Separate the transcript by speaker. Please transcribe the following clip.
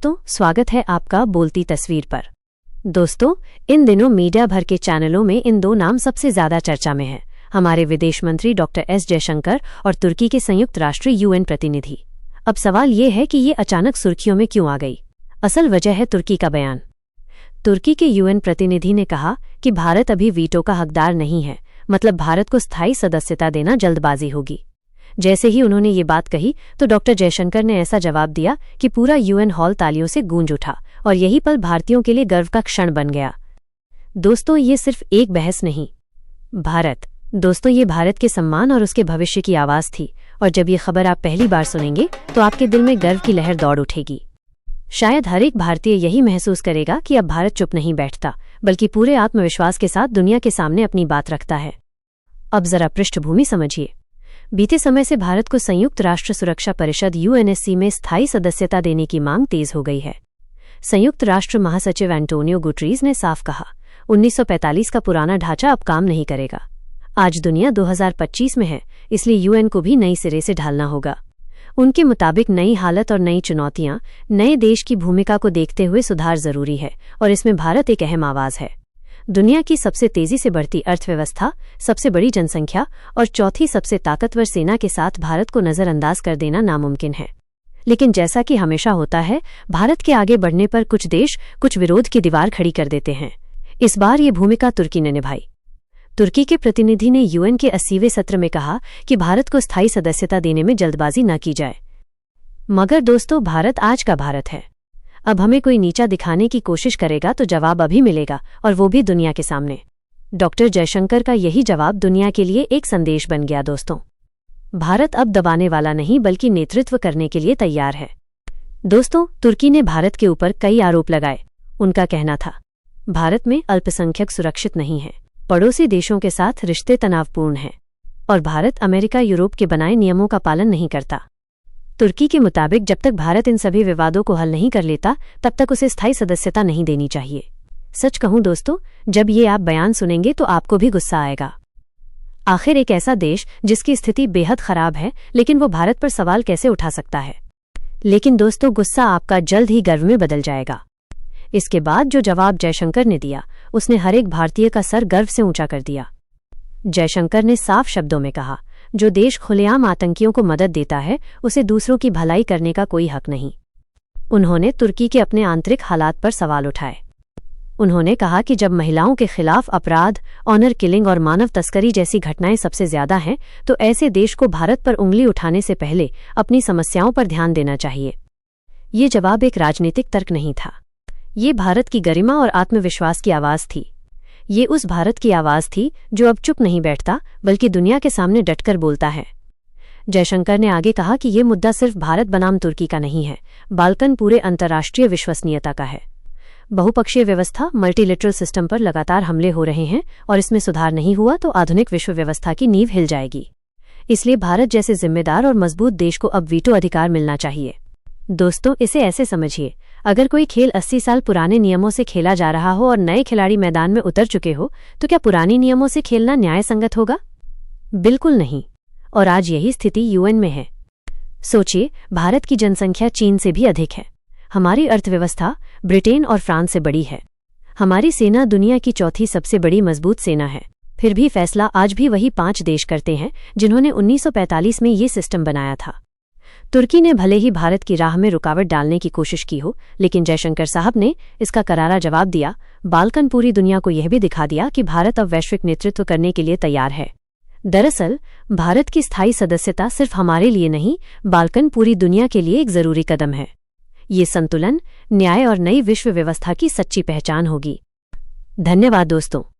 Speaker 1: दोस्तों, स्वागत है आपका बोलती तस्वीर पर। दोस्तों, इन दिनों मीडिया भर के चैनलों में इन दो नाम सबसे ज्यादा चर्चा में हैं, हमारे विदेश मंत्री डॉक्टर एस जयशंकर और तुर्की के संयुक्त राष्ट्र यूएन प्रतिनिधि। अब सवाल ये है कि ये अचानक सुर्खियों में क्यों आ गई। असल वजह है तुर्की का बयान। तुर्की के यूएन प्रतिनिधि ने कहा कि भारत अभी वीटो का हकदार नहीं है, मतलब भारत को स्थायी सदस्यता देना जल्दबाजी होगी। जैसे ही उन्होंने ये बात कही तो डॉक्टर जयशंकर ने ऐसा जवाब दिया कि पूरा यूएन हॉल तालियों से गूंज उठा और यही पल भारतीयों के लिए गर्व का क्षण बन गया। दोस्तों, ये सिर्फ एक बहस नहीं, ये भारत के सम्मान और उसके भविष्य की आवाज थी। और जब ये खबर आप पहली बार सुनेंगे तो आपके दिल में गर्व की लहर दौड़ उठेगी। शायद हर एक भारतीय यही महसूस करेगा कि अब भारत चुप नहीं बैठता, बल्कि पूरे आत्मविश्वास के साथ दुनिया के सामने अपनी बात रखता है। अब जरा पृष्ठभूमि समझिए। बीते समय से भारत को संयुक्त राष्ट्र सुरक्षा परिषद यूएनएससी में स्थायी सदस्यता देने की मांग तेज हो गई है। संयुक्त राष्ट्र महासचिव एंटोनियो गुटरीज ने साफ कहा, 1945 का पुराना ढांचा अब काम नहीं करेगा। आज दुनिया 2025 में है, इसलिए यूएन को भी नई सिरे से ढालना होगा। उनके मुताबिक नई हालत और नई चुनौतियां, नए देश की भूमिका को देखते हुए सुधार जरूरी है और इसमें भारत एक अहम आवाज है। दुनिया की सबसे तेजी से बढ़ती अर्थव्यवस्था, सबसे बड़ी जनसंख्या और चौथी सबसे ताकतवर सेना के साथ भारत को नजरअंदाज कर देना नामुमकिन है। लेकिन जैसा कि हमेशा होता है, भारत के आगे बढ़ने पर कुछ देश कुछ विरोध की दीवार खड़ी कर देते हैं। इस बार ये भूमिका तुर्की ने निभाई। तुर्की के प्रतिनिधि ने यूएन के 80वें सत्र में कहा कि भारत को स्थायी सदस्यता देने में जल्दबाजी न की जाए। मगर दोस्तों, भारत आज का भारत है। अब हमें कोई नीचा दिखाने की कोशिश करेगा तो जवाब अभी मिलेगा, और वो भी दुनिया के सामने। डॉक्टर जयशंकर का यही जवाब दुनिया के लिए एक संदेश बन गया। दोस्तों, भारत अब दबाने वाला नहीं बल्कि नेतृत्व करने के लिए तैयार है। दोस्तों, तुर्की ने भारत के ऊपर कई आरोप लगाए। उनका कहना था, भारत में अल्पसंख्यक सुरक्षित नहीं है, पड़ोसी देशों के साथ रिश्ते तनावपूर्ण हैं और भारत अमेरिका यूरोप के बनाए नियमों का पालन नहीं करता। तुर्की के मुताबिक जब तक भारत इन सभी विवादों को हल नहीं कर लेता, तब तक उसे स्थायी सदस्यता नहीं देनी चाहिए। सच कहूं दोस्तों, जब ये आप बयान सुनेंगे तो आपको भी गुस्सा आएगा। आखिर एक ऐसा देश जिसकी स्थिति बेहद खराब है, लेकिन वो भारत पर सवाल कैसे उठा सकता है। लेकिन दोस्तों, गुस्सा आपका जल्द ही गर्व में बदल जाएगा। इसके बाद जो जवाब जयशंकर ने दिया, उसने हर एक भारतीय का सर गर्व से ऊंचा कर दिया। जयशंकर ने साफ शब्दों में कहा, जो देश खुलेआम आतंकियों को मदद देता है, उसे दूसरों की भलाई करने का कोई हक नहीं। उन्होंने तुर्की के अपने आंतरिक हालात पर सवाल उठाए। उन्होंने कहा कि जब महिलाओं के खिलाफ अपराध, ऑनर किलिंग और मानव तस्करी जैसी घटनाएं सबसे ज्यादा हैं, तो ऐसे देश को भारत पर उंगली उठाने से पहले अपनी समस्याओं पर ध्यान देना चाहिए। ये जवाब एक राजनीतिक तर्क नहीं था। ये भारत की गरिमा और आत्मविश्वास की आवाज थी। ये उस भारत की आवाज थी जो अब चुप नहीं बैठता, बल्कि दुनिया के सामने डटकर बोलता है। जयशंकर ने आगे कहा कि ये मुद्दा सिर्फ भारत बनाम तुर्की का नहीं है, बल्कि पूरे अंतर्राष्ट्रीय विश्वसनीयता का है। बहुपक्षीय व्यवस्था, मल्टीलेटरल सिस्टम पर लगातार हमले हो रहे हैं और इसमें सुधार नहीं हुआ तो आधुनिक विश्व व्यवस्था की नींव हिल जाएगी। इसलिए भारत जैसे जिम्मेदार और मजबूत देश को अब वीटो अधिकार मिलना चाहिए। दोस्तों, इसे ऐसे समझिए, अगर कोई खेल 80 साल पुराने नियमों से खेला जा रहा हो और नए खिलाड़ी मैदान में उतर चुके हो, तो क्या पुराने नियमों से खेलना न्याय संगत होगा? बिल्कुल नहीं। और आज यही स्थिति यूएन में है। सोचिए, भारत की जनसंख्या चीन से भी अधिक है। हमारी अर्थव्यवस्था ब्रिटेन और फ्रांस से बड़ी है। हमारी सेना दुनिया की चौथी सबसे बड़ी मजबूत सेना है। फिर भी फैसला आज भी वही 5 देश करते हैं जिन्होंने 1945 में ये सिस्टम बनाया था। तुर्की ने भले ही भारत की राह में रुकावट डालने की कोशिश की हो, लेकिन जयशंकर साहब ने इसका करारा जवाब दिया। बाल्कन पूरी दुनिया को यह भी दिखा दिया कि भारत अब वैश्विक नेतृत्व करने के लिए तैयार है। दरअसल, भारत की स्थायी सदस्यता सिर्फ हमारे लिए नहीं, बाल्कन पूरी दुनिया के लिए एक जरूरी कदम है। ये संतुलन, न्याय और नई विश्व व्यवस्था की सच्ची पहचान होगी। धन्यवाद दोस्तों।